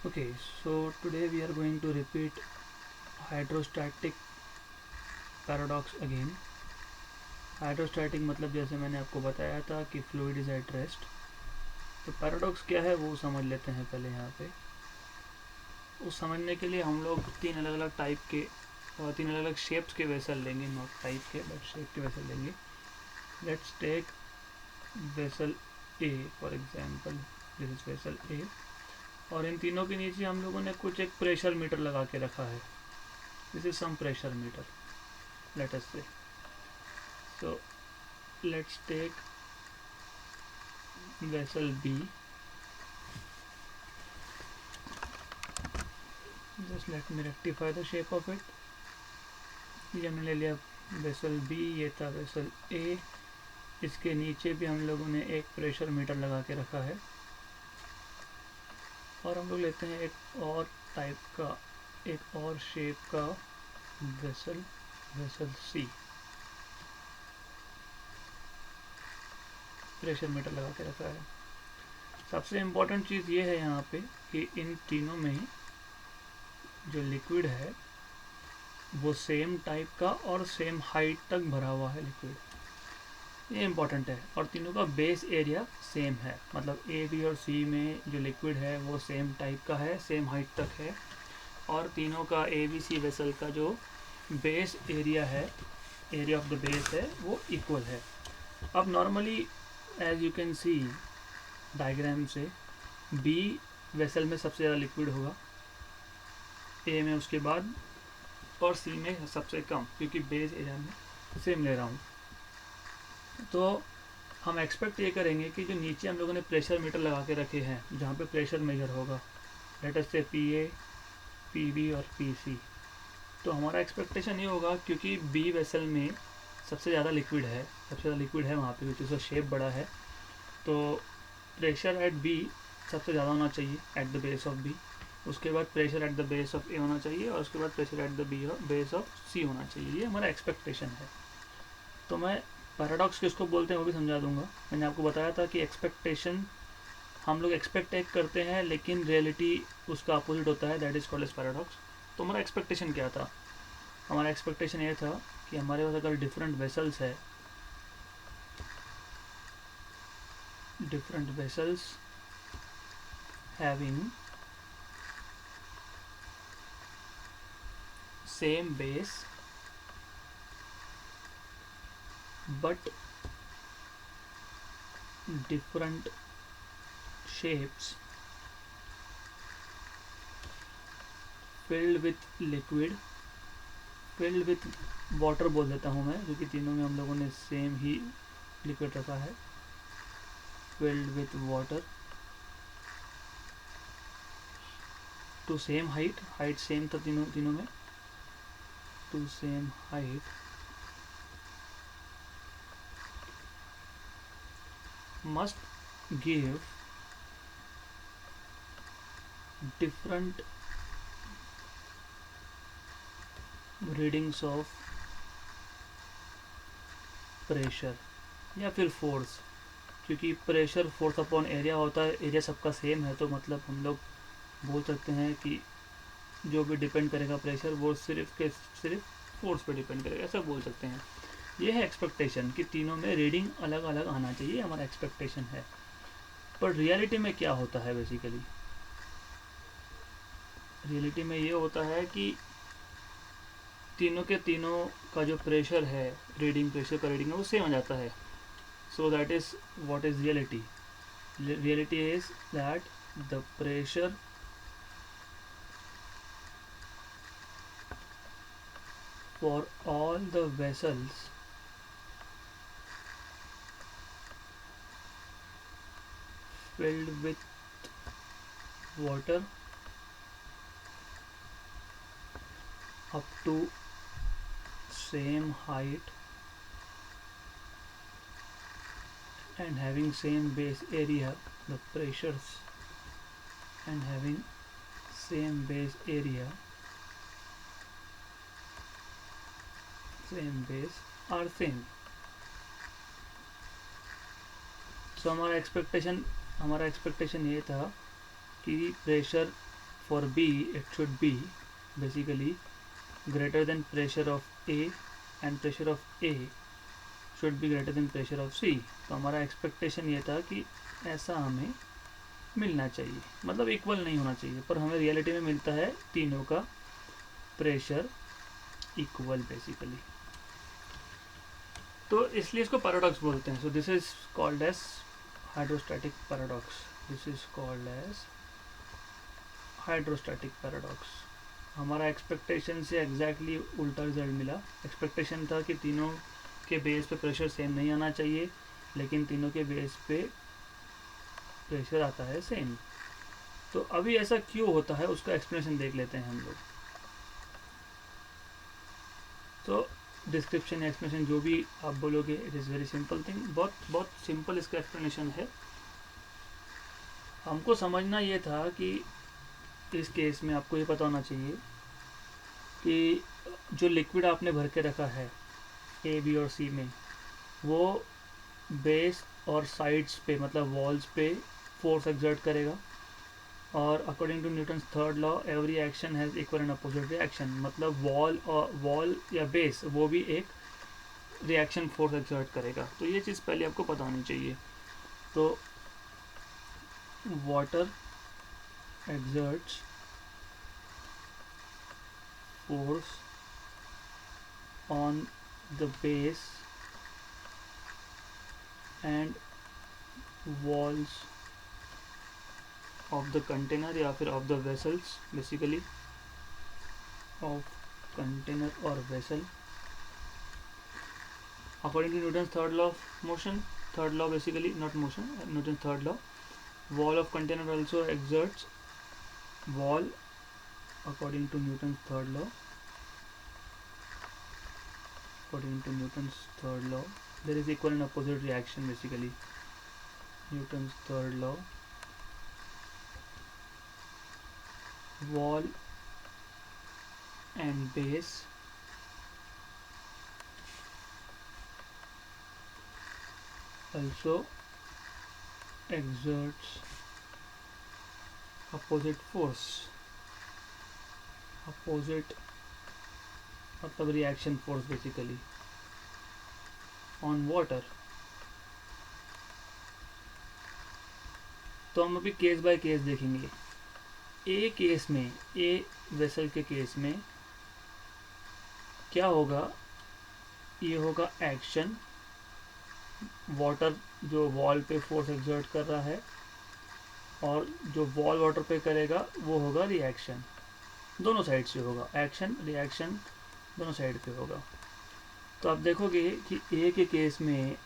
Okay, so today we are going to repeat hydrostatic paradox again. Hydrostatic मतलब जैसे मैंने आपको बताया था कि फ्लूइड इज एट रेस्ट। तो पैराडॉक्स क्या है वो समझ लेते हैं पहले यहाँ पे। उस समझने के लिए हम लोग तीन अलग अलग टाइप के तीन अलग अलग शेप्स के वेसल लेंगे, नॉट टाइप के बट शेप के वेसल लेंगे। Let's take vessel A for example, this is vessel A. और इन तीनों के नीचे हम लोगों ने कुछ एक प्रेशर मीटर लगा के रखा है। This is some pressure meter, let us say. So let's take vessel B. Just let me rectify the shape of it. ये हमने ले लिया वेसल B, ये था वेसल A। इसके नीचे भी हम लोगों ने एक प्रेशर मीटर लगा के रखा है। और हम लोग लेते हैं एक और टाइप का, एक और शेप का vessel, vessel C। Pressure meter लगा के रखा है। सबसे इम्पोर्टेंट चीज़ ये है यहाँ पे कि इन तीनों में जो लिक्विड है वो सेम टाइप का और सेम हाइट तक भरा हुआ है लिक्विड, ये इम्पोर्टेंट है। और तीनों का बेस एरिया सेम है, मतलब ए बी और सी में जो लिक्विड है वो सेम टाइप का है, सेम हाइट तक है। और तीनों का ए बी सी वेसल का जो बेस एरिया है, एरिया ऑफ द बेस है, वो इक्वल है। अब normally as you can see diagram से, बी वेसल में सबसे ज़्यादा लिक्विड होगा, ए में उसके बाद, और सी में सबसे कम, क्योंकि बेस एरिया में सेम ले रहा हूँ। तो हम एक्सपेक्ट ये करेंगे कि जो नीचे हम लोगों ने प्रेशर मीटर लगा के रखे हैं जहाँ पे प्रेशर मेजर होगा, लेट अस से पी ए, पी बी और पी सी, तो हमारा एक्सपेक्टेशन ये होगा क्योंकि बी वेसल में सबसे ज़्यादा लिक्विड है, सबसे ज़्यादा लिक्विड है वहाँ पे क्योंकि उसका शेप बड़ा है, तो प्रेशर एट बी सबसे ज़्यादा होना चाहिए at the base of B. उसके बाद pressure at the base of A होना चाहिए, और उसके बाद pressure at the base of C होना चाहिए। ये हमारा एक्सपेक्टेशन है। तो मैं पैराडॉक्स किसको बोलते हैं वो भी समझा दूंगा। मैंने आपको बताया था कि एक्सपेक्टेशन, हम लोग एक्सपेक्ट एक करते हैं लेकिन रियलिटी उसका अपोजिट होता है, that is called as paradox. तो हमारा एक्सपेक्टेशन क्या था? हमारा एक्सपेक्टेशन ये था कि हमारे पास अगर डिफरेंट वेसल्स है, different vessels having same base but different shapes filled with liquid, filled with water बोल देता हूँ मैं, क्योंकि तीनों में हम लोगों ने सेम ही लिक्विड रखा है। filled with water to same height, height same था तीनों तीनों में, to same height must give different readings of pressure या फिर फोर्स, क्योंकि प्रेशर फोर्स अपॉन एरिया होता है, एरिया सबका सेम है, तो मतलब हम लोग बोल सकते हैं कि जो भी डिपेंड करेगा प्रेशर वो सिर्फ के सिर्फ फोर्स पे डिपेंड करेगा, ऐसा बोल सकते हैं। ये है एक्सपेक्टेशन कि तीनों में रीडिंग अलग अलग आना चाहिए, हमारा एक्सपेक्टेशन है। पर रियलिटी में क्या होता है? बेसिकली रियलिटी में ये होता है कि तीनों के तीनों का जो प्रेशर है, रीडिंग, प्रेशर का रीडिंग है वो सेम आ जाता है। So that is what is reality. Reality is that the pressure for all the vessels filled with water up to same height and having same base area, the pressures and having same base area, same base are same. So हमारा expectation ये था कि pressure for B it should be basically greater than pressure of A and pressure of A should be greater than pressure of C। तो हमारा expectation ये था कि ऐसा हमें मिलना चाहिए, मतलब इक्वल नहीं होना चाहिए, पर हमें रियलिटी में मिलता है तीनों का प्रेशर इक्वल बेसिकली। तो इसलिए इसको पैराडॉक्स बोलते हैं। So this is called as hydrostatic paradox. This is called as hydrostatic paradox. हमारा एक्सपेक्टेशन से एग्जैक्टली उल्टा रिजल्ट मिला। एक्सपेक्टेशन था कि तीनों के बेस पे प्रेशर सेम नहीं आना चाहिए, लेकिन तीनों के बेस पे प्रेशर आता है सेम। तो अभी ऐसा क्यों होता है उसका एक्सप्लेनेशन देख लेते हैं हम लोग। तो डिस्क्रिप्शन एक्सप्लेनेशन जो भी आप बोलोगे, it is very simple thing. बहुत बहुत सिंपल इसका एक्सप्लेनेशन है। हमको समझना ये था कि इस केस में आपको ये पता होना चाहिए कि जो लिक्विड आपने भर के रखा है ए बी और सी में, वो बेस और साइड्स पे मतलब वॉल्स पे फोर्स एक्सर्ट करेगा, और according to Newton's third law every action has equal and opposite reaction. मतलब वॉल या बेस वो भी एक रिएक्शन फोर्स एक्सर्ट करेगा। तो ये चीज़ पहले आपको पता होनी चाहिए। तो water exerts force on the base and walls of the container या फिर of the vessels, basically of container or vessel according to Newton's third law of motion। third law basically not motion, Newton's third law। wall of container also exerts wall according to Newton's third law। according to Newton's third law there is equal and opposite reaction basically। Newton's third law, wall and base also exerts opposite force। opposite मतलब reaction force basically on water. तो हम अभी case by case देखेंगे। ए case में, a vessel के case में क्या होगा, ये होगा एक्शन, वाटर जो वॉल पे फोर्स एक्सर्ट कर रहा है, और जो वॉल वाटर पे करेगा वो होगा रिएक्शन। दोनों साइड से होगा, एक्शन रिएक्शन दोनों साइड पे होगा। तो आप देखोगे कि ए के केस में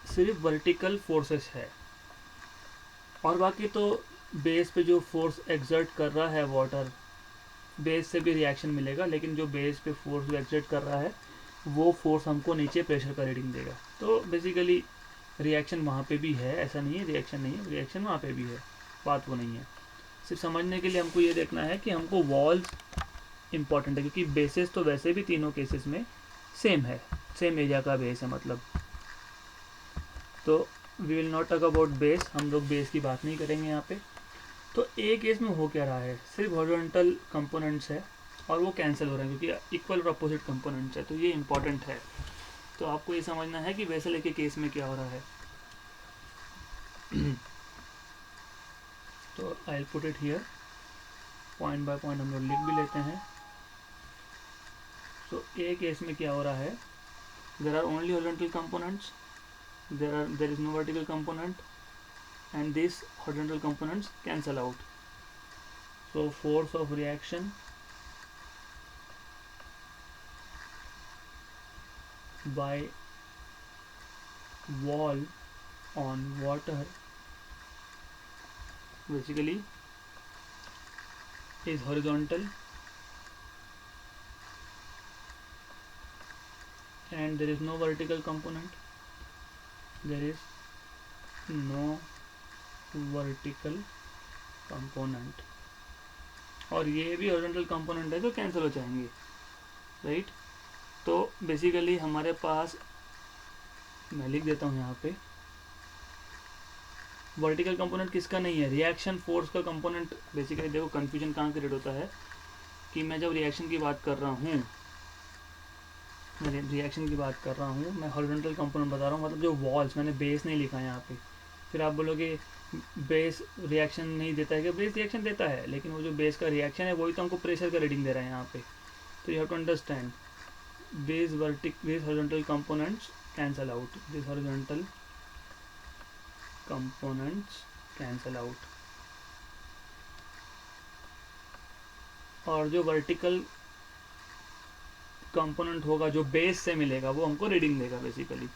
सिर्फ वर्टिकल फोर्सेस है, और बाकी तो बेस पे जो फोर्स एक्सर्ट कर रहा है वाटर, बेस से भी रिएक्शन मिलेगा, लेकिन जो बेस पे फोर्स एक्सर्ट कर रहा है वो फोर्स हमको नीचे प्रेशर का रीडिंग देगा। तो बेसिकली रिएक्शन वहाँ पे भी है, ऐसा नहीं है रिएक्शन नहीं है, रिएक्शन वहाँ पे भी है, बात वो नहीं है। सिर्फ समझने के लिए हमको ये देखना है कि हमको वॉल्स इम्पॉर्टेंट है, क्योंकि बेसिस तो वैसे भी तीनों केसेस में सेम है, सेम एरिया का बेस है मतलब। तो we will not talk about base, हम लोग बेस की बात नहीं करेंगे यहाँ पे। तो ए केस में हो क्या रहा है, सिर्फ हॉरिजॉन्टल कंपोनेंट्स है और वो कैंसिल हो रहे हैं क्योंकि इक्वल और अपोजिट कंपोनेंट्स है। तो ये इंपॉर्टेंट है। तो आपको ये समझना है कि वेसल ए के केस में क्या हो रहा है। तो I will put it here, point by point हम लोग लिख भी लेते हैं। तो ए केस में क्या हो रहा है, there are only horizontal components, there is no vertical component, and these horizontal components cancel out। so force of reaction by wall on water basically is horizontal, and there is no vertical component, there is no vertical component, और ये भी horizontal component है तो cancel हो जाएंगे, right. तो basically हमारे पास, मैं लिख देता हूँ यहाँ पे, वर्टिकल कंपोनेंट किसका नहीं है, रिएक्शन फोर्स का कंपोनेंट। बेसिकली देखो कंफ्यूजन कहाँ क्रिएट होता है कि मैं जब रिएक्शन की बात कर रहा हूँ, मैं हॉरिजॉन्टल कंपोनेंट बता रहा हूँ, मतलब जो वॉल्स, मैंने बेस नहीं लिखा है यहाँ पे। फिर आप बोलोगे बेस रिएक्शन नहीं देता है, कि बेस रिएक्शन देता है, लेकिन वो जो बेस का रिएक्शन है वही तो हमको प्रेशर का रीडिंग दे रहा है यहाँ पे। तो you have to understand these horizontal components cancel out, और जो वर्टिकल कंपोनेंट होगा जो बेस से मिलेगा वो हमको रीडिंग देगा बेसिकली।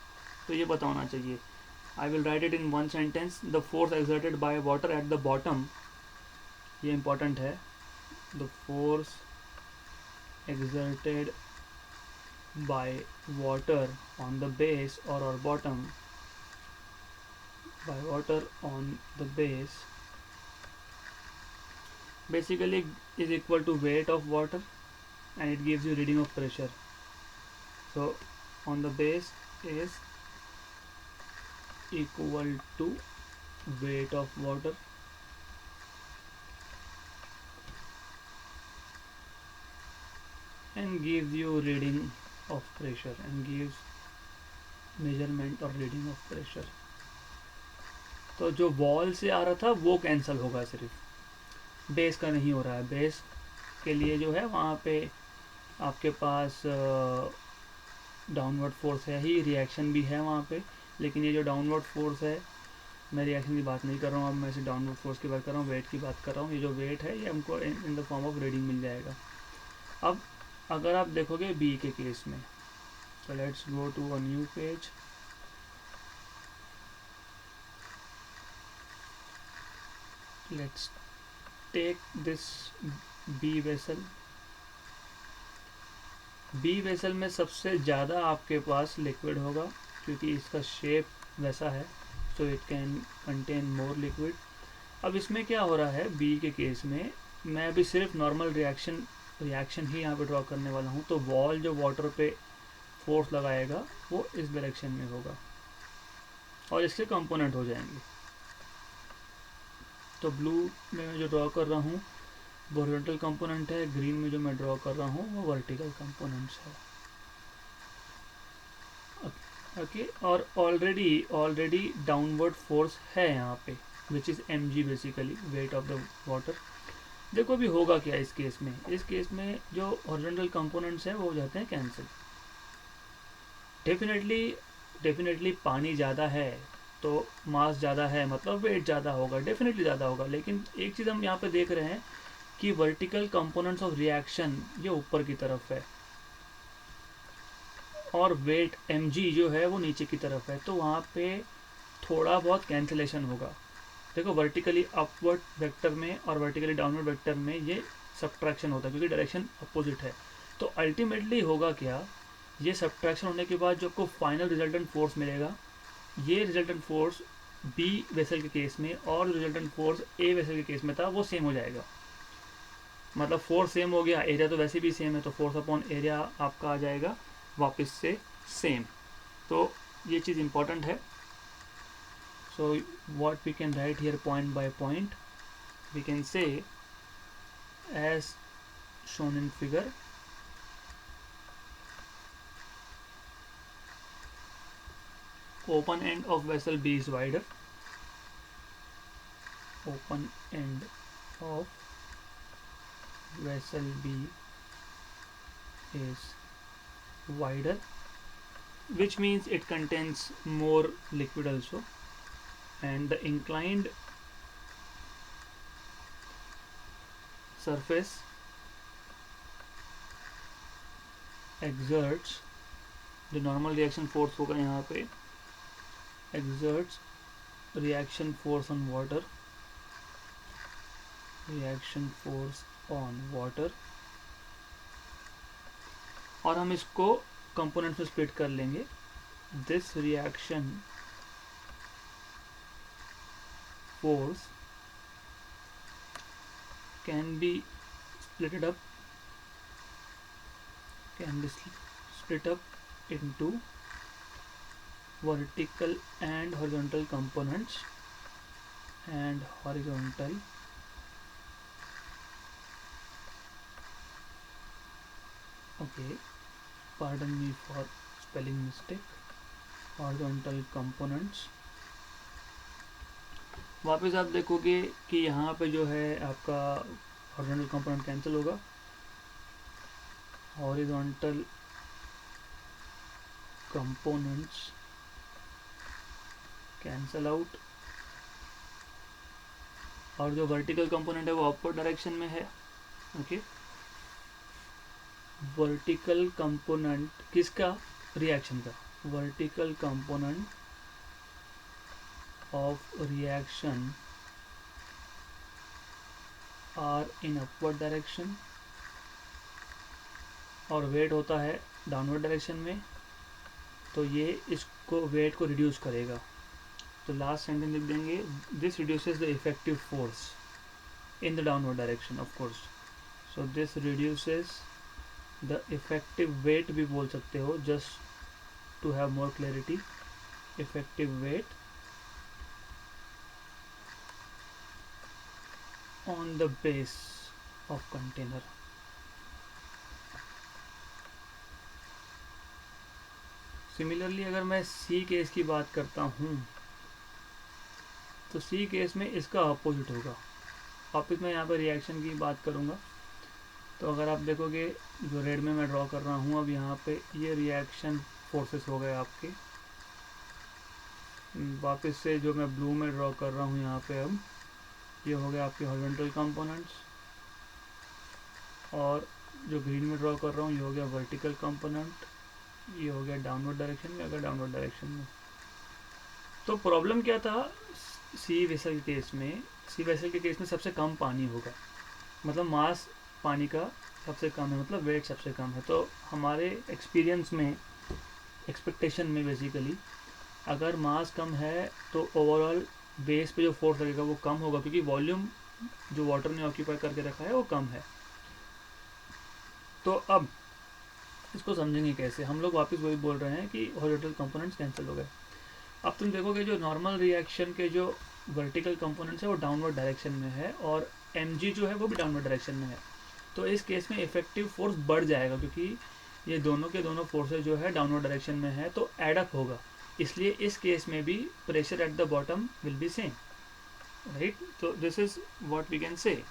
तो ये पता होना चाहिए। I will write it in one sentence, the force exerted by water at the bottom, ये इंपॉर्टेंट है, the force exerted by water on the base or bottom, by water on the base basically is equal to weight of water, and it gives you reading of pressure. So on the base is equal to weight of water and gives you reading of pressure, and gives measurement or reading of pressure. तो जो wall से आ रहा था वो cancel होगा, सिर्फ base का नहीं हो रहा है। बेस के लिए जो है वहाँ पे आपके पास डाउनवर्ड फोर्स है ही, रिएक्शन भी है वहाँ पे, लेकिन ये जो डाउनवर्ड फोर्स है, मैं रिएक्शन की बात नहीं कर रहा हूँ, अब मैं इसे डाउनवर्ड फोर्स की बात कर रहा हूँ, वेट की बात कर रहा हूँ। ये जो वेट है ये हमको in the form of reading मिल जाएगा। अब अगर आप देखोगे बी के केस में, so let's go to a new page, let's take this B vessel। B vessel में सबसे ज़्यादा आपके पास लिक्विड होगा क्योंकि इसका शेप वैसा है, so it can contain more liquid. अब इसमें क्या हो रहा है बी के केस में, मैं अभी सिर्फ नॉर्मल रिएक्शन ही यहाँ पे ड्रॉ करने वाला हूँ। तो वॉल जो वाटर पे फोर्स लगाएगा वो इस डायरेक्शन में होगा और इसके कंपोनेंट हो जाएंगे। तो ब्लू में मैं जो ड्रॉ कर रहा हूँ वो हॉरिजॉन्टल कंपोनेंट है, ग्रीन में जो मैं ड्रॉ कर रहा हूँ वो वर्टिकल कंपोनेंट्स है। ओके, और ऑलरेडी डाउनवर्ड फोर्स है यहाँ पे, which is mg basically, weight of the water. देखो अभी होगा क्या इस केस में, जो हॉरिजॉन्टल कंपोनेंट्स हैं वो हो जाते हैं कैंसिल। डेफिनेटली पानी ज़्यादा है तो मास ज़्यादा है, मतलब वेट ज़्यादा होगा, डेफिनेटली ज़्यादा होगा। लेकिन एक चीज़ हम यहाँ पे देख रहे हैं कि वर्टिकल कंपोनेंट्स ऑफ रिएक्शन ये ऊपर की तरफ है और वेट mg जो है वो नीचे की तरफ है, तो वहाँ पे थोड़ा बहुत कैंसिलेशन होगा। देखो वर्टिकली अपवर्ड वेक्टर में और वर्टिकली डाउनवर्ड वेक्टर में ये सब्ट्रैक्शन होता है क्योंकि डायरेक्शन अपोजिट है। तो अल्टीमेटली होगा क्या, ये सब्ट्रैक्शन होने के बाद जो आपको फाइनल रिजल्टेंट फोर्स मिलेगा, ये रिजल्टेंट फोर्स बी वेसल के केस में और रिजल्टेंट फोर्स ए वेसल के केस में था वो सेम हो जाएगा। मतलब फोर्स सेम हो गया, एरिया तो वैसे भी सेम है, तो फोर्स अपॉन एरिया आपका आ जाएगा वापस से सेम। तो ये चीज़ इंपॉर्टेंट है। So what we can write here point by point, we can say as shown in figure, open end of vessel B is wider, open end of vessel B is wider, which means it contains more liquid also, and the inclined surface exerts, जो normal reaction force होगा यहाँ पे, exerts reaction force on water, और हम इसको component में split कर लेंगे। This reaction force can be split up into vertical and horizontal components, and horizontal okay, pardon me for spelling mistake, horizontal components। वापस आप देखोगे कि यहाँ पे जो है आपका horizontal component कैंसिल होगा, horizontal components कैंसल आउट, और जो वर्टिकल कंपोनेंट है वो अपवर्ड डायरेक्शन में है। ओके, वर्टिकल कंपोनेंट किसका, रिएक्शन का, vertical component of reaction are in upward direction, और वेट होता है डाउनवर्ड डायरेक्शन में, तो ये इसको वेट को रिड्यूस करेगा। तो लास्ट सेंटेंस लिख देंगे, this reduces the effective force in the downward direction of course. So this reduces the effective weight भी बोल सकते हो, just to have more clarity, effective weight on the base of container. Similarly अगर मैं सी case की बात करता हूँ तो सी केस में इसका अपोजिट होगा। वापस मैं यहाँ पर रिएक्शन की बात करूँगा, तो अगर आप देखोगे जो रेड में मैं ड्रॉ कर रहा हूँ अब यहाँ पे, ये रिएक्शन फोर्सेस हो गए आपके। वापस से जो मैं ब्लू में ड्रॉ कर रहा हूँ यहाँ पे, अब ये हो गए आपके हॉरिजॉन्टल कंपोनेंट्स, और जो ग्रीन में ड्रॉ कर रहा हूँ ये हो गया वर्टिकल कंपोनेंट, ये हो गया डाउनवर्ड डायरेक्शन में, अगर डाउनवर्ड डायरेक्शन में। तो प्रॉब्लम क्या था सी वेसल के केस में, सी वेसल के केस में सबसे कम पानी होगा, मतलब मास पानी का सबसे कम है, मतलब वेट सबसे कम है। तो हमारे एक्सपीरियंस में, एक्सपेक्टेशन में बेसिकली, अगर मास कम है तो ओवरऑल बेस पे जो फोर्स लगेगा वो कम होगा, क्योंकि वॉल्यूम जो वाटर ने ऑक्यूपाई करके रखा है वो कम है। तो अब इसको समझेंगे कैसे, हम लोग वापस वही बोल रहे हैं कि हॉरिजॉन्टल कंपोनेंट्स कैंसिल हो गए। अब तुम देखोगे जो नॉर्मल रिएक्शन के जो वर्टिकल कंपोनेंट्स है वो डाउनवर्ड डायरेक्शन में है, और mg जो है वो भी डाउनवर्ड डायरेक्शन में है। तो इस केस में इफेक्टिव फोर्स बढ़ जाएगा, क्योंकि ये दोनों के दोनों फोर्सेज जो है डाउनवर्ड डायरेक्शन में है, तो एडअप होगा। इसलिए इस केस में भी pressure at the bottom will be same, right. तो this is what we can say.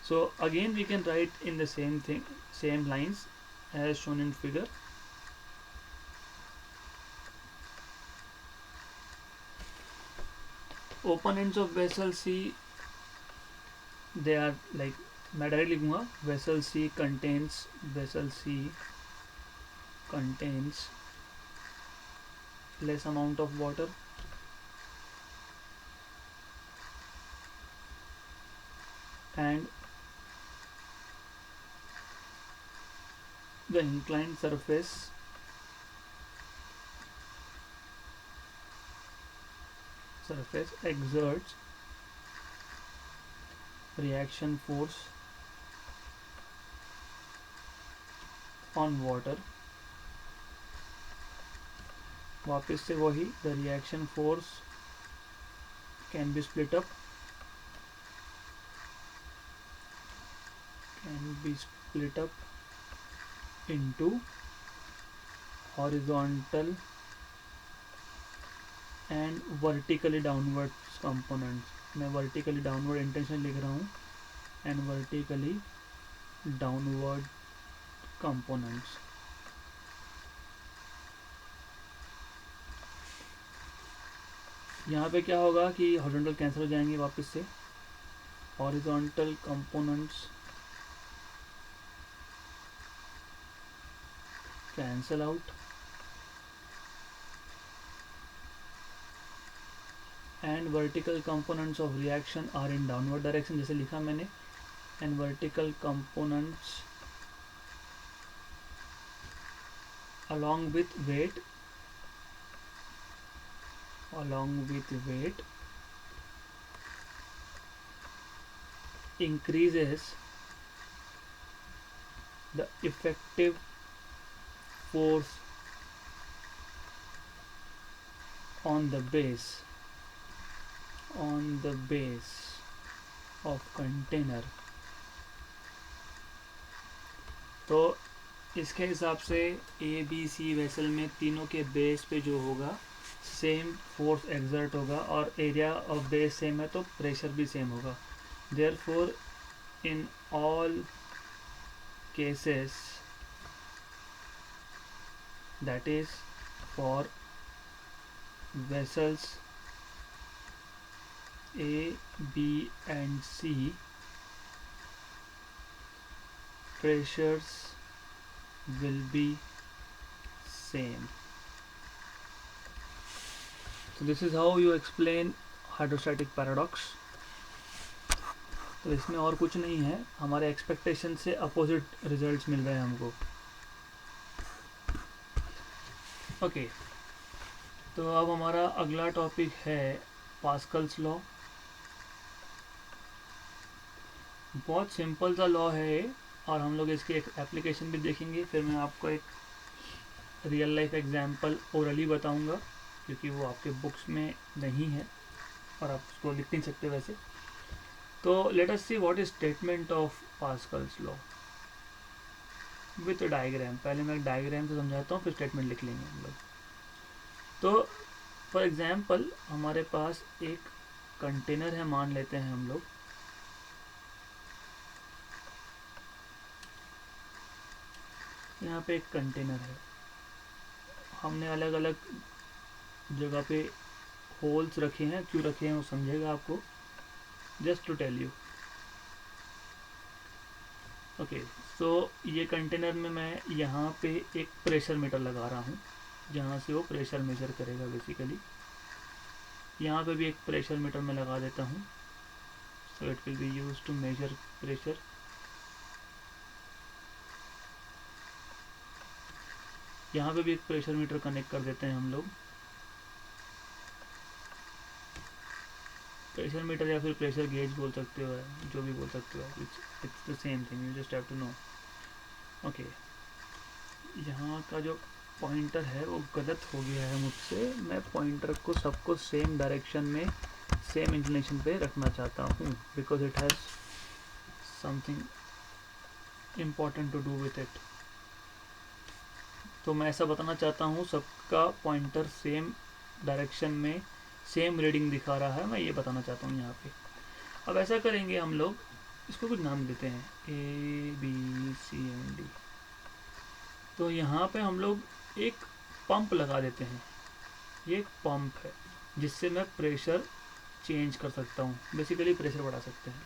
So again we can write in the same thing, same lines as shown in figure। open ends of vessel C, they are like, मैं direct लिखूंगा, vessel C contains less amount of water and the inclined surface exerts reaction force on water। वापस से वही, the reaction force can be split up into horizontal and vertically downward components। मैं vertically downward intention लिख रहा हूँ, and vertically downward components। यहाँ पे क्या होगा कि हॉरिजॉन्टल कैंसिल हो जाएंगे, वापस से horizontal components cancel out, and vertical components of reaction are in downward direction, जैसे लिखा मैंने, and vertical components along with weight increases the effective force on the base on the base of container, तो इसके हिसाब से A B C vessel में तीनों के बेस पे जो होगा सेम फोर्स एक्सर्ट होगा और एरिया ऑफ बेस सेम है तो प्रेशर भी सेम होगा. Therefore in all cases, that is for vessels A, B and C, pressures will be same. So this is how you explain hydrostatic paradox. तो इसमें और कुछ नहीं है, हमारे एक्सपेक्टेशन से अपोजिट रिजल्ट्स मिल रहे हैं हमको. ओके, तो अब हमारा अगला टॉपिक है पास्कल्स लॉ. बहुत सिंपल सा लॉ है ये और हम लोग इसके एक एप्लीकेशन भी देखेंगे. फिर मैं आपको एक रियल लाइफ एग्जांपल ओरली बताऊंगा क्योंकि वो आपके बुक्स में नहीं है और आप उसको लिख नहीं सकते वैसे. तो let us see what is statement of Pascal's law with diagram. पहले मैं डायग्राम से समझाता हूँ फिर स्टेटमेंट लिख लेंगे हम लोग. तो फॉर एग्जांपल हमारे पास एक कंटेनर है, मान लेते हैं हम लोग. यहाँ पे एक कंटेनर है, हमने अलग अलग जगह पे होल्स रखे हैं. क्यों रखे हैं वो समझेगा आपको, just to tell you. Okay, so ये कंटेनर में मैं यहाँ पे एक प्रेशर मीटर लगा रहा हूँ जहाँ से वो प्रेशर मेजर करेगा बेसिकली. यहाँ पे भी एक प्रेशर मीटर मैं लगा देता हूँ, so it will be use to measure pressure. यहाँ पे भी एक प्रेशर मीटर कनेक्ट कर देते हैं हम लोग. प्रेशर मीटर या फिर प्रेशर गेज बोल सकते हो, जो भी बोल सकते हो, it's the same thing, you just have to know. Okay, यहाँ का जो पॉइंटर है वो गलत हो गया है मुझसे. मैं पॉइंटर को सबको सेम डायरेक्शन में सेम इंक्लिनेशन पे रखना चाहता हूँ because it has something important to do with it. तो मैं ऐसा बताना चाहता हूँ सबका पॉइंटर सेम डायरेक्शन में सेम रीडिंग दिखा रहा है, मैं ये बताना चाहता हूँ यहाँ पे. अब ऐसा करेंगे हम लोग, इसको कुछ नाम देते हैं A B C and D. तो यहाँ पे हम लोग एक पंप लगा देते हैं. ये एक पंप है जिससे मैं प्रेशर चेंज कर सकता हूँ, बेसिकली प्रेशर बढ़ा सकते हैं.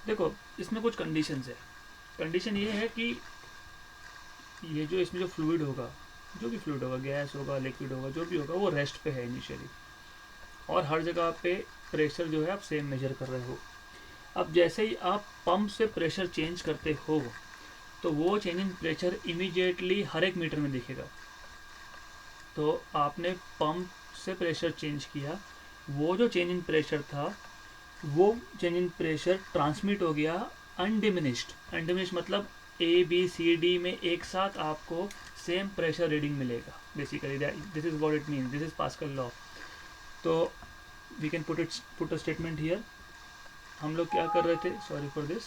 देखो इसमें कुछ कंडीशंस है. कंडीशन ये है कि ये जो इसमें जो फ्लूइड होगा, जो भी फ्लूइड होगा, गैस होगा, लिक्विड होगा, जो भी होगा, वो रेस्ट पे है इनिशियली और हर जगह पे प्रेशर जो है आप सेम मेजर कर रहे हो. अब जैसे ही आप पंप से प्रेशर चेंज करते हो तो वो चेंज इन प्रेशर इमीडिएटली हर एक मीटर में दिखेगा. तो आपने पंप से प्रेशर चेंज किया, वो जो चेंज इन प्रेशर था वो चेंज इन प्रेशर ट्रांसमिट हो गया अनडिमिनिश्ड. अनडिमिनिश्ड मतलब ए बी सी डी में एक साथ आपको सेम प्रेशर रीडिंग मिलेगा. Basically this is what it means, this is Pascal law. तो we can put a statement here. हम लोग क्या कर रहे थे, सॉरी फॉर दिस,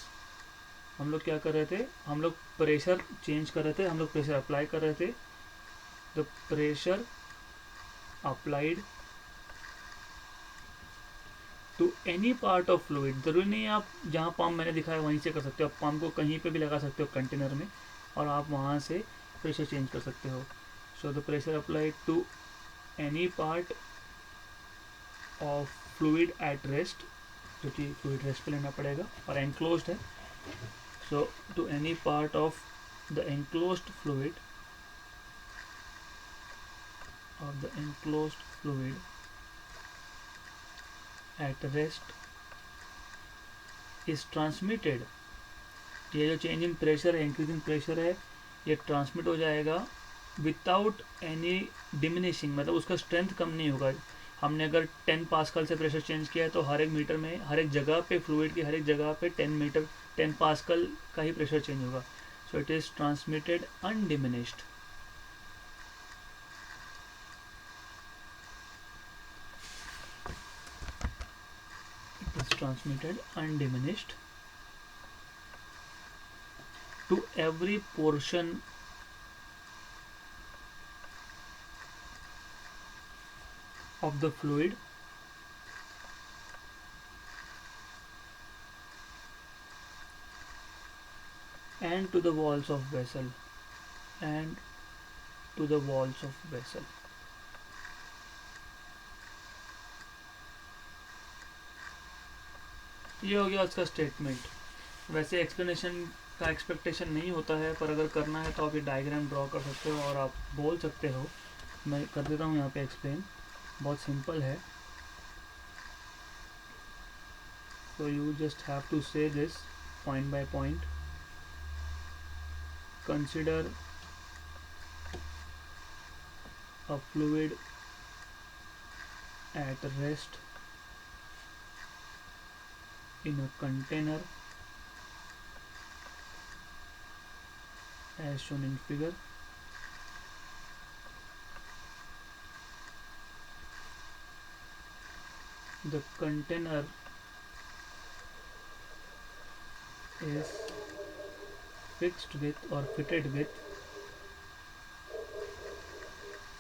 हम लोग क्या कर रहे थे, हम लोग प्रेशर चेंज कर रहे थे, हम लोग प्रेशर अप्लाई कर रहे थे. The pressure applied to any part of fluid. ज़रूरी नहीं है आप जहाँ पंप मैंने दिखाया वहीं से कर सकते हो, आप पंप को कहीं पे भी लगा सकते हो कंटेनर में और आप वहाँ से प्रेशर चेंज कर सकते हो. So the pressure applied to any part of fluid at rest, जो कि फ्लूइड रेस्ट पे लेना पड़ेगा और एनक्लोज्ड है. So to any part of the enclosed fluid at rest is transmitted. ये जो चेंज इन प्रेशर है, इंक्रीज इन प्रेशर है, ये ट्रांसमिट हो जाएगा विदाउट एनी डिमिनिशिंग, मतलब उसका स्ट्रेंथ कम नहीं होगा. हमने अगर 10 पास्कल से प्रेशर चेंज किया है तो हर एक मीटर में, हर एक जगह पे, फ्लूइड की हर एक जगह पे 10 पास्कल का ही प्रेशर चेंज होगा. So it is transmitted undiminished. transmitted undiminished to every portion of the fluid and to the walls of vessel and to the walls of vessel. ये हो गया उसका स्टेटमेंट। वैसे एक्सप्लेनेशन का एक्सपेक्टेशन नहीं होता है, पर अगर करना है तो आप ये डायग्राम ड्रॉ कर सकते हो और आप बोल सकते हो। मैं कर देता हूँ यहाँ पे एक्सप्लेन, बहुत सिंपल है। So you just have to say this point by point. Consider a fluid at rest in a container as shown in figure. The container is fixed with or fitted with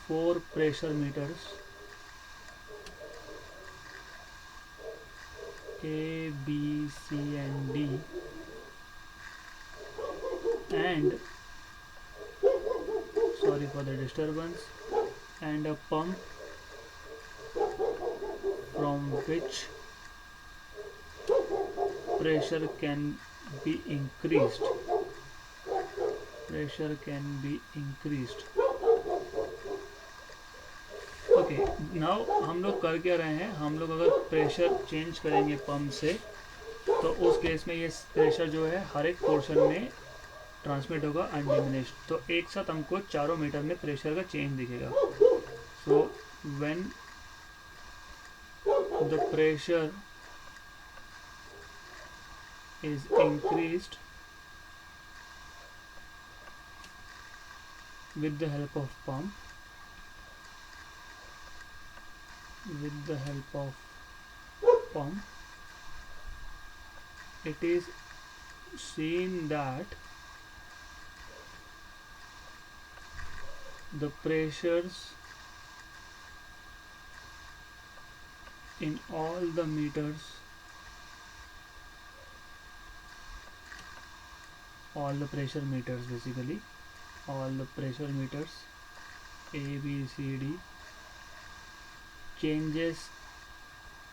4 pressure meters A, B, C and D, and sorry for the disturbance, and a pump from which pressure can be increased. Pressure can be increased. Okay, now हम लोग कर क्या रहे हैं, हम लोग अगर pressure change करेंगे पंप से, तो उस केस में ये प्रेशर जो है हर एक पोर्शन में ट्रांसमिट होगा अनडिमिनिश्ड। तो एक साथ हमको चारों मीटर में प्रेशर का चेंज दिखेगा। So when the pressure is increased with the help of pump, it is seen that the pressures in all the meters, all the pressure meters basically, all the pressure meters A, B, C, D changes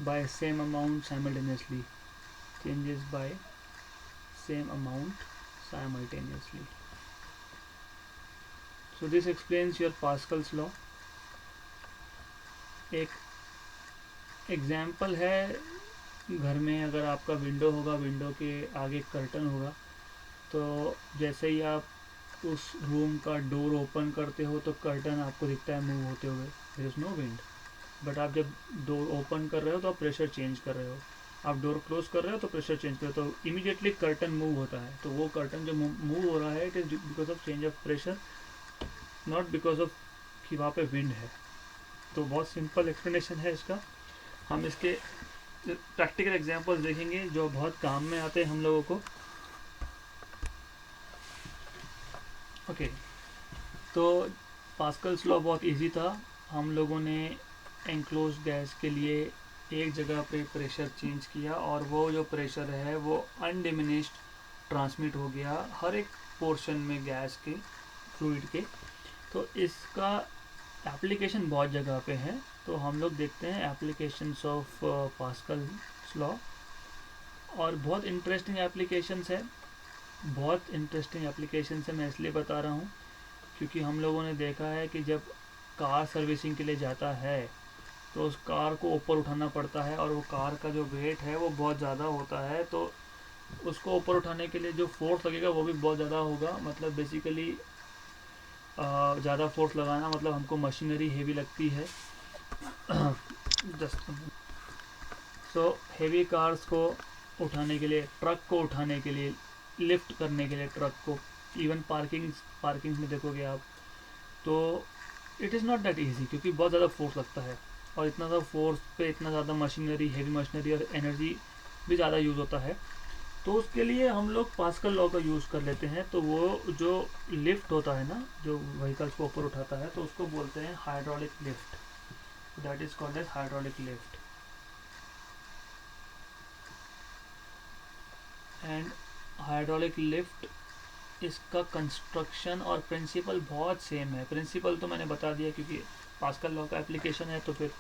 by same amount simultaneously, changes by same amount simultaneously. So this explains your Pascal's law. एक example है, घर में अगर आपका window होगा, window के आगे curtain होगा, तो जैसे ही आप उस रूम का डोर ओपन करते हो तो कर्टन आपको दिखता है मूव होते हुए, there is no wind. But आप जब डोर ओपन कर रहे हो तो आप प्रेशर चेंज कर रहे हो, आप डोर क्लोज कर रहे हो तो प्रेशर चेंज कर रहे हो, तो इमीडिएटली कर्टन मूव होता है। तो वो कर्टन जो मूव हो रहा है, it is because of change of pressure, not because of कि वहाँ पे विंड है। तो बहुत सिंपल एक्सप्लेनेशन है इसका। हम इसके प्रैक्टिकल एग्जांपल्स देखेंगे जो बहुत काम में आते हैं हम लोगों को। ओके, तो पास्कल्स लॉ बहुत इजी था। हम लोगों ने एनक्लोज गैस के लिए एक जगह पे प्रेशर चेंज किया और वो जो प्रेशर है वो अनडिमिनिश्ड ट्रांसमिट हो गया हर एक पोर्शन में गैस के, फ्लूइड के। तो इसका एप्लीकेशन बहुत जगह पे है, तो हम लोग देखते हैं एप्लीकेशंस ऑफ पास्कल्स लॉ। और बहुत इंटरेस्टिंग एप्लीकेशंस है, बहुत इंटरेस्टिंग एप्लीकेशंस है। मैं इसलिए बता रहा हूँ क्योंकि हम लोगों ने देखा है कि जब कार सर्विसिंग के लिए जाता है तो उस कार को ऊपर उठाना पड़ता है और वो कार का जो वेट है वो बहुत ज़्यादा होता है, तो उसको ऊपर उठाने के लिए जो फोर्स लगेगा वो भी बहुत ज़्यादा होगा। मतलब बेसिकली ज़्यादा फोर्स लगाना मतलब हमको मशीनरी हेवी लगती है। जस्ट सो हेवी कार्स को उठाने के लिए, ट्रक को उठाने के लिए, लिफ्ट करने के लिए ट्रक को, इवन पार्किंग में देखोगे आप, तो it is not that easy क्योंकि बहुत ज़्यादा फोर्स लगता है और इतना ज़्यादा फोर्स पे इतना ज़्यादा मशीनरी, हेवी मशीनरी और एनर्जी भी ज़्यादा यूज़ होता है, तो उसके लिए हम लोग पास्कल लॉ का यूज़ कर लेते हैं। तो वो जो लिफ्ट होता है ना, जो व्हीकल्स को ऊपर उठाता है, तो उसको बोलते हैं hydraulic lift, that is called as hydraulic lift. And hydraulic lift, इसका कंस्ट्रक्शन और प्रिंसिपल बहुत सेम है। प्रिंसिपल तो मैंने बता दिया क्योंकि पास्कल लॉ का एप्लीकेशन है, तो फिर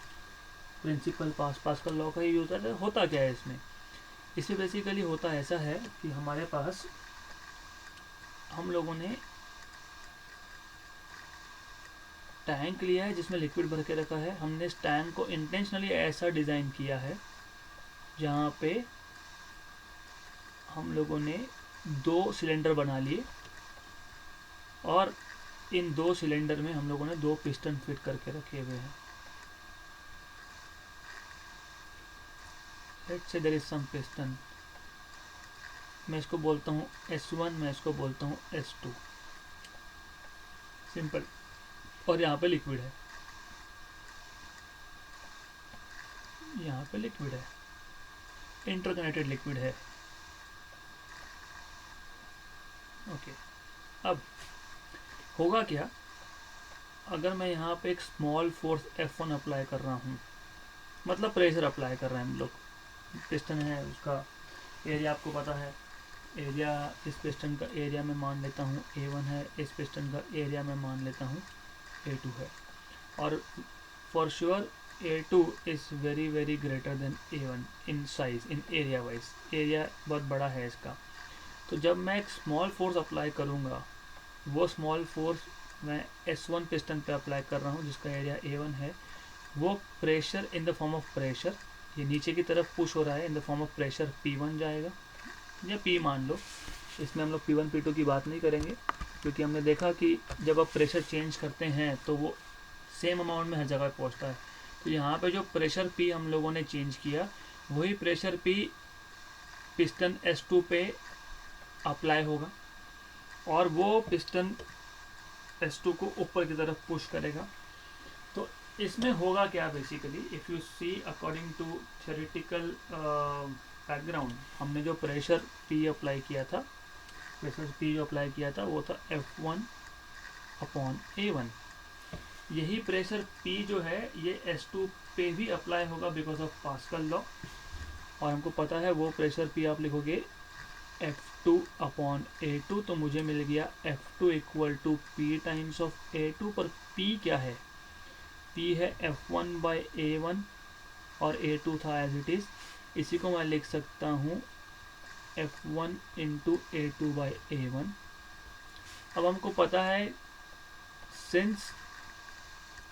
प्रिंसिपल पास्कल लॉ का ही यूज है। होता क्या है इसमें बेसिकली होता ऐसा है कि हमारे पास, हम लोगों ने टैंक लिया है जिसमें लिक्विड भर के रखा है। हमने इस टैंक को इंटेंशनली ऐसा डिज़ाइन किया है जहाँ पे हम लोगों ने 2 सिलेंडर बना लिए, और इन 2 सिलेंडर में हम लोगों ने 2 पिस्टन फिट करके रखे हुए हैं। Let's say there is some piston, मैं इसको बोलता हूँ S1, मैं इसको बोलता हूँ S2, सिंपल। और यहाँ पे लिक्विड है, यहाँ पे लिक्विड है, इंटरकनेक्टेड लिक्विड है। ओके, अब होगा क्या, अगर मैं यहाँ पे एक स्मॉल फोर्स F1 अप्लाई कर रहा हूँ, मतलब प्रेशर अप्लाई कर रहे हैं हम लोग। पिस्टन है, उसका एरिया आपको पता है, एरिया इस पिस्टन का एरिया में मान लेता हूँ A1 है, इस पिस्टन का एरिया में मान लेता हूँ A2 है, और for sure A2 is very very greater than A1 in size, in area wise, area बहुत बड़ा है इसका। तो जब मैं एक स्मॉल फोर्स अप्लाई करूँगा, वो स्मॉल फोर्स मैं S1 पिस्टन पे अप्लाई कर रहा हूँ जिसका एरिया A1 है, वो pressure in the form of pressure, ये नीचे की तरफ पुश हो रहा है, इन the form of pressure P1 जाएगा, या P मान लो। इसमें हम लोग P1 P2 की बात नहीं करेंगे, क्योंकि हमने देखा कि जब आप प्रेशर चेंज करते हैं तो वो सेम अमाउंट में हर जगह पहुंचता है। तो यहाँ पे जो प्रेशर P हम लोगों ने चेंज किया, वही प्रेशर P पिस्टन S2 पे अप्लाई होगा, और वो पिस्टन S2 को ऊपर की तरफ पुश करेगा। तो इसमें होगा क्या, basically if you see according to theoretical background, हमने जो प्रेशर P अप्लाई किया था, प्रेशर P जो अप्लाई किया था वो था F1 अपॉन A1। यही प्रेशर P जो है ये S2 पे भी अप्लाई होगा बिकॉज ऑफ पास्कल लॉ, और हमको पता है वो प्रेशर P आप लिखोगे F2 अपॉन A2, तो मुझे मिल गया F2 equal to P times of A2, पर P क्या है, P है F1 बाई A1, और A2 था एज इट इज़, इसी को मैं लिख सकता हूँ F1 into A2 by A1। अब हमको पता है since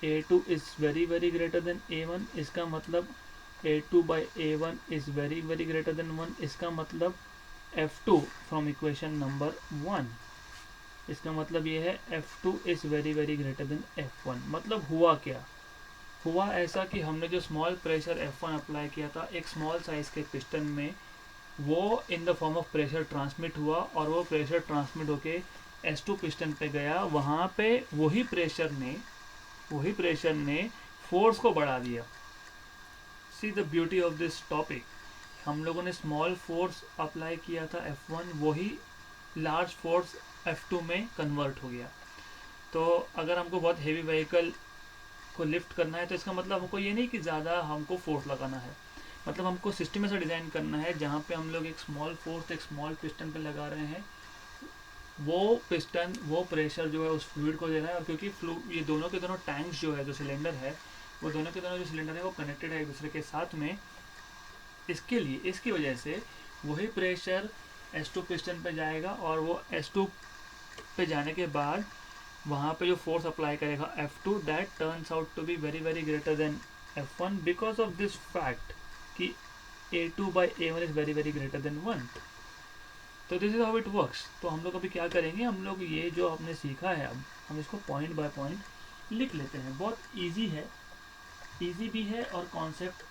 A2 is very very greater than A1, इसका मतलब A2 by A1 is very very greater than 1, इसका मतलब F2 फ्रॉम इक्वेशन नंबर 1, इसका मतलब ये है F2 is very very greater than F1। मतलब हुआ क्या, हुआ ऐसा कि हमने जो स्मॉल प्रेशर F1 अप्लाई किया था एक स्मॉल साइज के पिस्टन में, वो इन the form of pressure transmit हुआ, और वो प्रेशर ट्रांसमिट होके S2 पिस्टन पे गया, वहाँ पे वही प्रेशर ने फोर्स को बढ़ा दिया। See the beauty of this topic, हम लोगों ने स्मॉल फोर्स अप्लाई किया था F1, वही लार्ज फोर्स F2 में कन्वर्ट हो गया। तो अगर हमको बहुत हेवी व्हीकल को लिफ्ट करना है, तो इसका मतलब हमको ये नहीं कि ज़्यादा हमको फोर्स लगाना है, मतलब हमको सिस्टम ऐसा डिज़ाइन करना है जहाँ पे हम लोग एक स्मॉल फोर्स एक स्मॉल पिस्टन पे लगा रहे हैं, वो पिस्टन वो प्रेशर जो है उस फ्लूइड को दे रहा है, और क्योंकि ये दोनों के दोनों टैंक्स जो है, जो सिलेंडर है, वो दोनों के दोनों जो सिलेंडर है वो कनेक्टेड है एक दूसरे के साथ में, इसके लिए इसकी वजह से वही प्रेशर S2 पिस्टन पे जाएगा, और वो S2 पे जाने के बाद वहाँ पे जो फोर्स अप्लाई करेगा F2, that turns out to be very very greater than F1 because of this fact कि A2 by A1 is very very greater than 1। तो this is how it works. तो हम लोग अभी क्या करेंगे, हम लोग ये जो हमने सीखा है अब हम इसको पॉइंट बाय पॉइंट लिख लेते हैं। बहुत ईजी है, ईजी भी है और कॉन्सेप्ट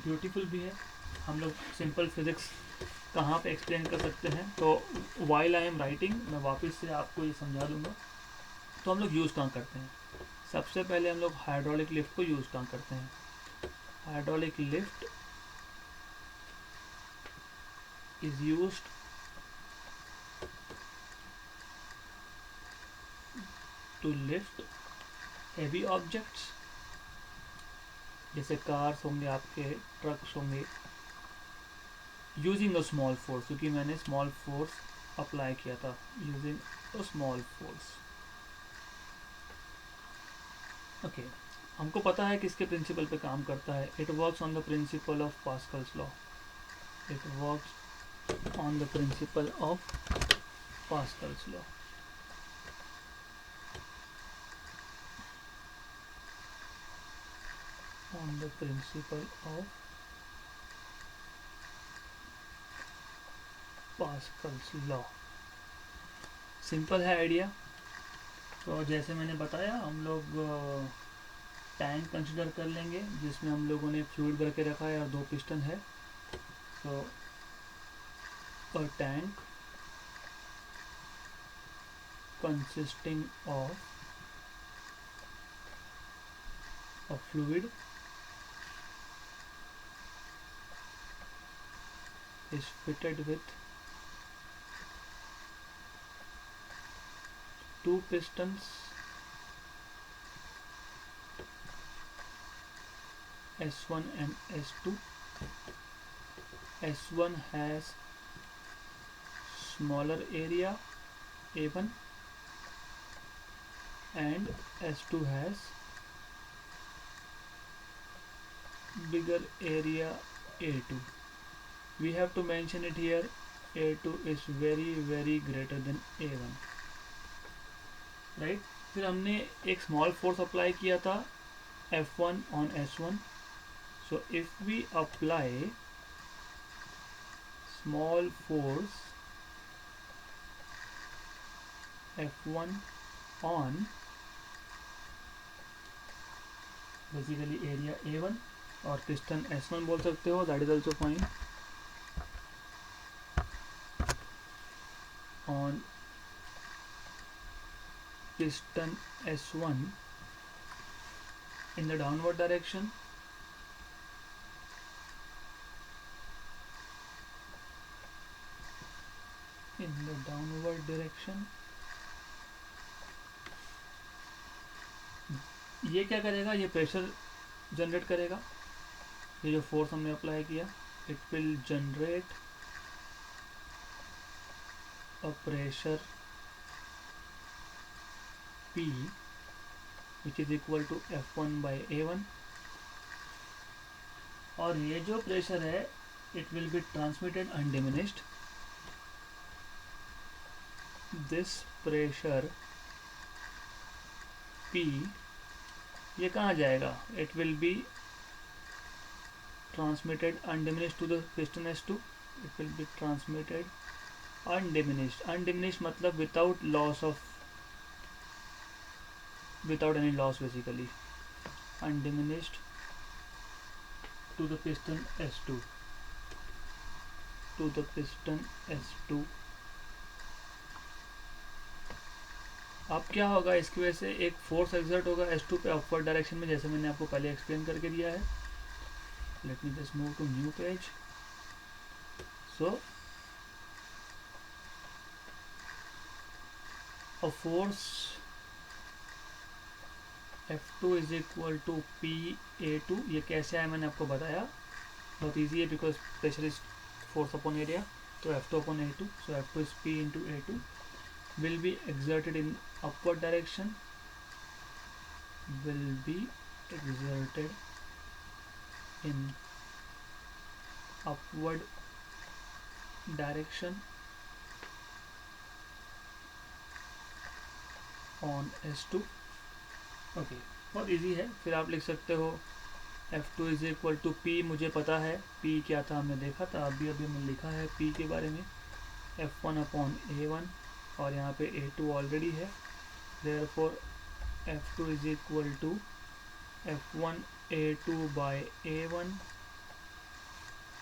ब्यूटीफुल भी है। हम लोग सिंपल फिजिक्स कहाँ पे एक्सप्लेन कर सकते हैं, तो वाइल आई एम राइटिंग मैं वापस से आपको ये समझा दूंगा। तो हम लोग यूज़ कहाँ करते हैं, सबसे पहले हम लोग हाइड्रोलिक लिफ्ट को यूज़ कहाँ करते हैं। Hydraulic lift is used to lift heavy objects, जैसे कार्स होंगे, आपके ट्रक्स होंगे, यूजिंग अ स्मॉल फोर्स, क्योंकि मैंने स्मॉल फोर्स अप्लाई किया था, using a small force. Okay, हमको पता है किसके प्रिंसिपल पे काम करता है। It works on the principle of Pascal's law. It works on the principle of Pascal's law. on the principle of Pascal's law. Simple है आइडिया। तो जैसे मैंने बताया, हम लोग टैंक कंसिडर कर लेंगे जिसमें हम लोगों ने फ्लूइड भर के रखा है और 2 पिस्टन है। तो a tank consisting of a fluid is fitted with 2 pistons S1 and S2. S1 has smaller area A1 and S2 has bigger area A2. We have to mention it here, A2 is very greater than A1, right? फिर हमने एक small force apply किया था F1 on S1. So if we apply small force F1 on basically area A1 और piston S1 बोल सकते हो, that is also fine, on piston S1 in the downward direction, ये क्या करेगा, ये प्रेशर जनरेट करेगा। ये जो फोर्स हमने अप्लाई किया, it will generate a pressure P which is equal to F1 by A1, और ये जो प्रेशर है it will be transmitted undiminished. This pressure P ये कहाँ जाएगा, it will be transmitted undiminished to the piston S2. It will be transmitted undiminished. Undiminished मतलब without any loss basically. Undiminished to the piston S2. To the piston S2. अब क्या होगा, इसकी वजह से एक फोर्स एक्सर्ट होगा S2 पे अपवर्ड डायरेक्शन में, जैसे मैंने आपको पहले एक्सप्लेन करके दिया है। Let me just move to new page. So a force F2 is equal to PA2। ये कैसे आया मैंने आपको बताया, बहुत ईजी है, because pressure is force upon area, तो F2 upon A2, so F2 is P into A2, will be exerted in upward direction, will be exerted in upward direction on S2। Okay, बहुत easy है। फिर आप लिख सकते हो F2 is equal to P, मुझे पता है P क्या था, हमने देखा था, अभी हमने लिखा है P के बारे में, F1 अपॉन A1, और यहाँ पे A2 ऑलरेडी है, therefore F2 is equal to F1 A2 by A1।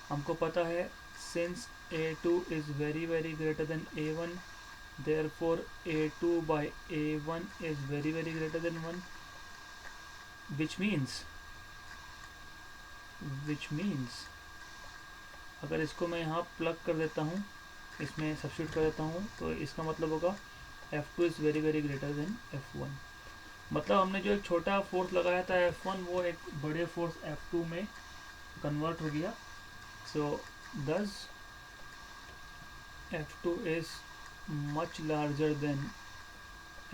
हमको पता है since A2 is very greater than A1, therefore A2 by A1 is very greater than 1, which means अगर इसको मैं यहाँ प्लग कर देता हूँ, इसमें सब्स्टिट्यूट कर देता हूँ, तो इसका मतलब होगा F2 is very very greater than F1। मतलब हमने जो एक छोटा फोर्स लगाया था F1 वो एक बड़े फोर्स F2 में कन्वर्ट हो गया। सो दस F2 is much larger than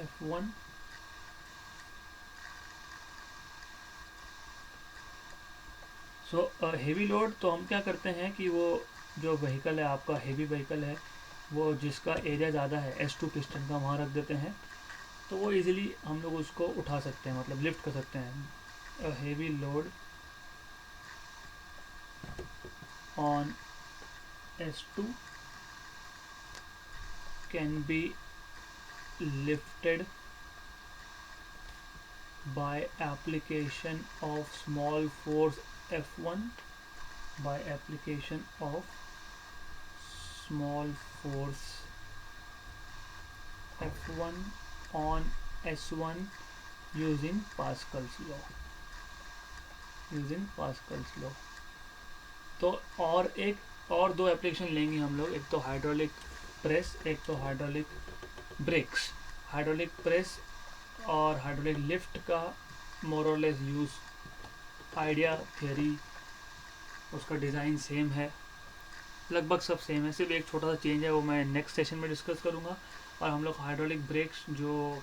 F1। So heavy load तो हम क्या करते हैं कि वो जो व्हीकल है आपका, हेवी व्हीकल है, वो जिसका एरिया ज़्यादा है S2 पिस्टन का, वहाँ रख देते हैं, तो वो इजीली हम लोग उसको उठा सकते हैं, मतलब लिफ्ट कर सकते हैं। Heavy load on S2 can be lifted by application of small force F1, by application of small force F1 on S1 using Pascal's law, using Pascal's law। तो और दो एप्लीकेशन लेंगे हम लोग, एक तो हाइड्रोलिक प्रेस, एक तो हाइड्रोलिक ब्रेक्स। हाइड्रोलिक प्रेस और हाइड्रोलिक लिफ्ट का मोर और लेस यूज़, आइडिया, थियरी, उसका डिज़ाइन सेम है, लगभग सब सेम है, सिर्फ एक छोटा सा चेंज है, वो मैं नेक्स्ट सेशन में डिस्कस करूँगा। और हम लोग हाइड्रोलिक ब्रेक्स जो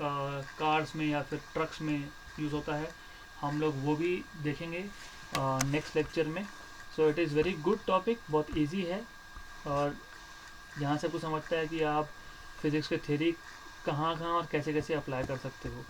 कार्स में या फिर ट्रक्स में यूज़ होता है, हम लोग वो भी देखेंगे नेक्स्ट लेक्चर में। So it is very good topic, बहुत इजी है, और यहाँ से कुछ समझता है कि आप फिज़िक्स के थ्योरी कहाँ कहाँ और कैसे कैसे अप्लाई कर सकते हो।